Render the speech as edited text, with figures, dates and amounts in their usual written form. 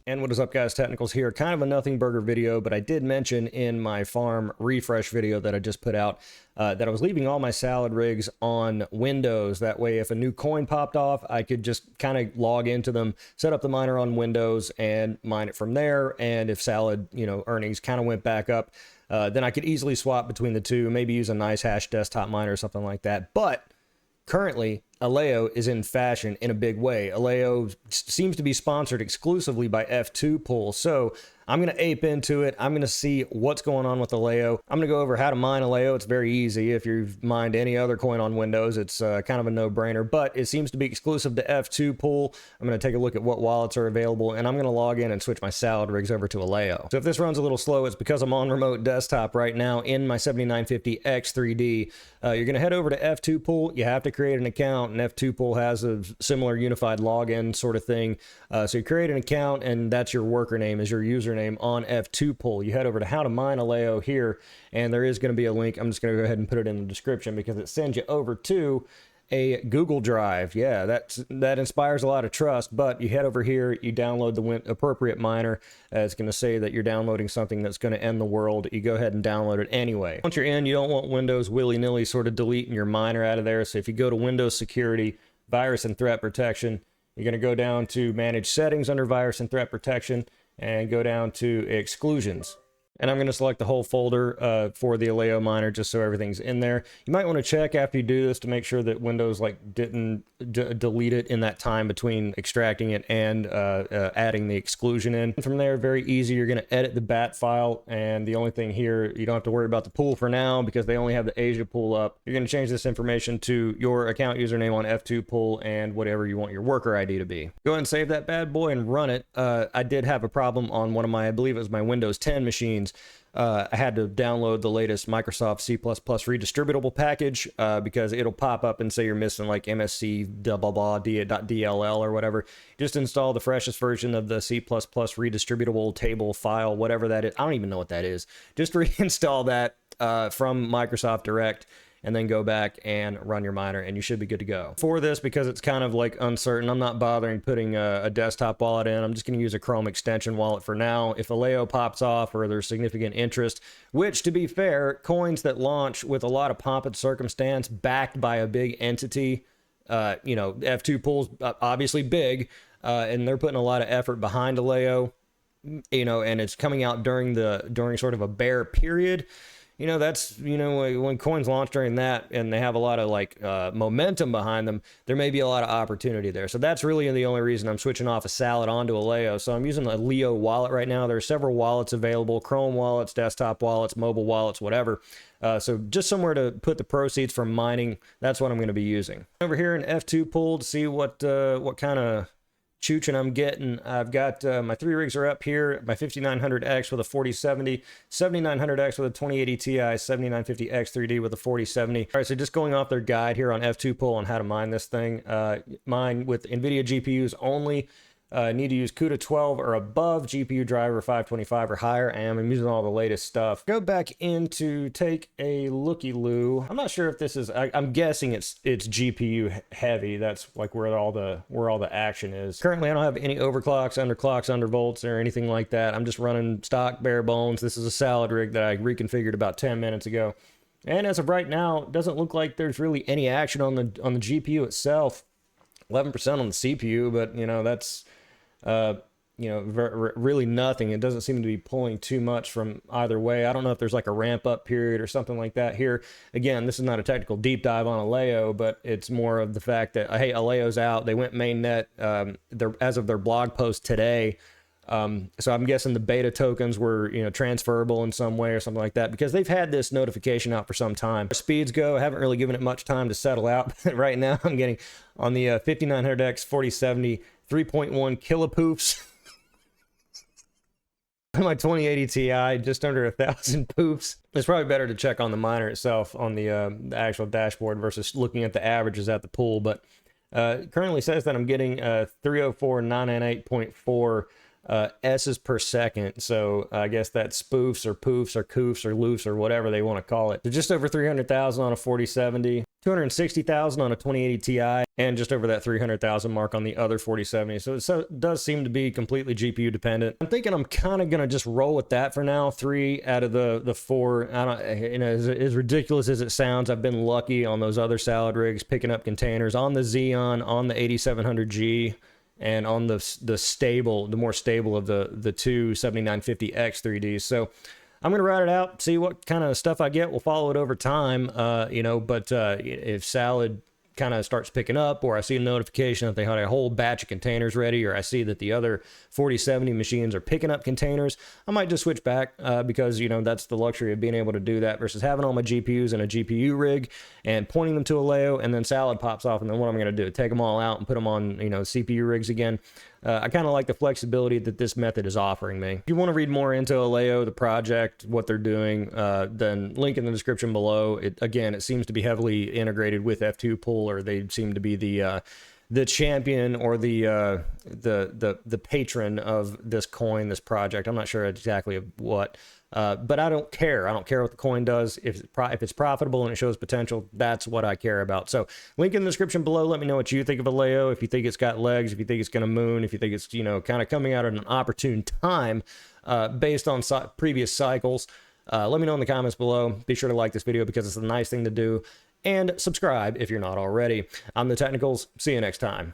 And what is up, guys? Technicals here. Kind of a nothing burger video, but I did mention in my farm refresh video that I just put out that I was leaving all my salad rigs on Windows. That way, if a new coin popped off, I could just kind of log into them, set up the miner on Windows, and mine it from there. And if salad, earnings kind of went back up, then I could easily swap between the two, maybe use a nice hash desktop miner or something like that. But currently, Aleo is in fashion in a big way. Aleo seems to be sponsored exclusively by F2 Pool, so I'm going to ape into it. I'm going to see what's going on with Aleo. I'm going to go over how to mine Aleo. It's very easy. If you've mined any other coin on Windows, it's kind of a no-brainer, but it seems to be exclusive to F2 Pool. I'm going to take a look at what wallets are available, and I'm going to log in and switch my salad rigs over to Aleo. So if this runs a little slow, it's because I'm on remote desktop right now in my 7950X3D. You're going to head over to F2 Pool. You have to create an account, and F2 Pool has a similar unified login sort of thing. So you create an account, and that's your worker name, is your username on F2 Pool. You head over to how to mine Aleo here, and there is going to be a link. I'm just going to go ahead and put it in the description because it sends you over to a Google Drive. Yeah, that inspires a lot of trust, but you head over here, you download the appropriate miner. It's going to say that you're downloading something that's going to end the world. You go ahead and download it anyway. Once you're in, you don't want Windows willy-nilly sort of deleting your miner out of there. So if you go to Windows Security, Virus and Threat Protection, you're going to go down to Manage Settings under Virus and Threat Protection and go down to Exclusions. And I'm going to select the whole folder for the Aleo miner just so everything's in there. You might want to check after you do this to make sure that Windows didn't delete it in that time between extracting it and adding the exclusion in. And from there, very easy. You're going to edit the bat file, and the only thing here, you don't have to worry about the pool for now because they only have the Asia pool up. You're going to change this information to your account username on F2 Pool and whatever you want your worker ID to be. Go ahead and save that bad boy and run it. I did have a problem on one of my, I believe it was my Windows 10 machines. I had to download the latest Microsoft C++ redistributable package because it'll pop up and say you're missing like MSC .dll or whatever. Just install the freshest version of the C++ redistributable table file, whatever that is. I don't even know what that is. Just reinstall that from Microsoft Direct, and then go back and run your miner, and you should be good to go. For this, because it's kind of like uncertain, I'm not bothering putting a desktop wallet in. I'm just going to use a Chrome extension wallet for now. If Aleo pops off or there's significant interest, which, to be fair, coins that launch with a lot of pomp and circumstance backed by a big entity, F2 Pool's obviously big, and they're putting a lot of effort behind Aleo, and it's coming out during sort of a bear period. That's, when coins launch during that and they have a lot of momentum behind them, there may be a lot of opportunity there. So that's really the only reason I'm switching off a salad onto Aleo. So I'm using a Leo wallet right now. There are several wallets available: Chrome wallets, desktop wallets, mobile wallets, whatever. So just somewhere to put the proceeds from mining, that's what I'm going to be using. Over here in F2 Pool to see what kind of chooching I'm getting. I've got my 3 rigs are up here, my 5900X with a 4070, 7900X with a 2080 Ti, 7950X3D with a 4070. All right, so just going off their guide here on F2 Pool on how to mine this thing. Mine with NVIDIA GPUs only. Need to use CUDA 12 or above, GPU driver 525 or higher, and I'm using all the latest stuff. Go back in to take a looky-loo. I'm not sure if this is, I'm guessing it's GPU heavy. That's like where all the action is. Currently, I don't have any overclocks, undervolts, or anything like that. I'm just running stock bare bones. This is a salad rig that I reconfigured about 10 minutes ago. And as of right now, it doesn't look like there's really any action on the GPU itself. 11% on the CPU, but that's really nothing. It doesn't seem to be pulling too much from either way. I don't know if there's like a ramp up period or something like that here. Again, this is not a technical deep dive on Aleo, but it's more of the fact that, hey, Aleo's out. They went mainnet as of their blog post today. So I'm guessing the beta tokens were, transferable in some way or something like that, because they've had this notification out for some time. As speeds go, I haven't really given it much time to settle out. Right now, I'm getting on the 5900X 4070 3.1 kilopoofs. My 2080 Ti, just under 1,000 poofs. It's probably better to check on the miner itself on the actual dashboard versus looking at the averages at the pool. But currently says that I'm getting 304,998.4 S's per second. So I guess that's spoofs or poofs or coofs or loofs or whatever they want to call it. So just over 300,000 on a 4070. 260,000 on a 2080 Ti, and just over that 300,000 mark on the other 4070. So it does seem to be completely GPU dependent. I'm thinking I'm kind of gonna just roll with that for now. 3 out of the 4. I don't, you know, as ridiculous as it sounds, I've been lucky on those other salad rigs picking up containers on the Xeon, on the 8700G, and on the more stable of the two 7950X 3Ds. So I'm going to ride it out, see what kind of stuff I get. We'll follow it over time, you know, but if salad kind of starts picking up, or I see a notification that they had a whole batch of containers ready, or I see that the other 4070 machines are picking up containers, I might just switch back because, you know, that's the luxury of being able to do that versus having all my GPUs in a GPU rig and pointing them to Aleo, and then salad pops off, and then what am I going to do? Take them all out and put them on, you know, CPU rigs again? I kind of like the flexibility that this method is offering me. If you want to read more into Aleo, the project, what they're doing, then link in the description below. Again, it seems to be heavily integrated with F2 Pool, or they seem to be the champion or the patron of this coin, this project. I'm not sure exactly what. But I don't care. I don't care what the coin does. If it's profitable and it shows potential, that's what I care about. So link in the description below. Let me know what you think of Aleo. If you think it's got legs, if you think it's going to moon, if you think it's, you know, kind of coming out at an opportune time based on previous cycles. Let me know in the comments below. Be sure to like this video because it's a nice thing to do. And subscribe if you're not already. I'm TheTechnicals. See you next time.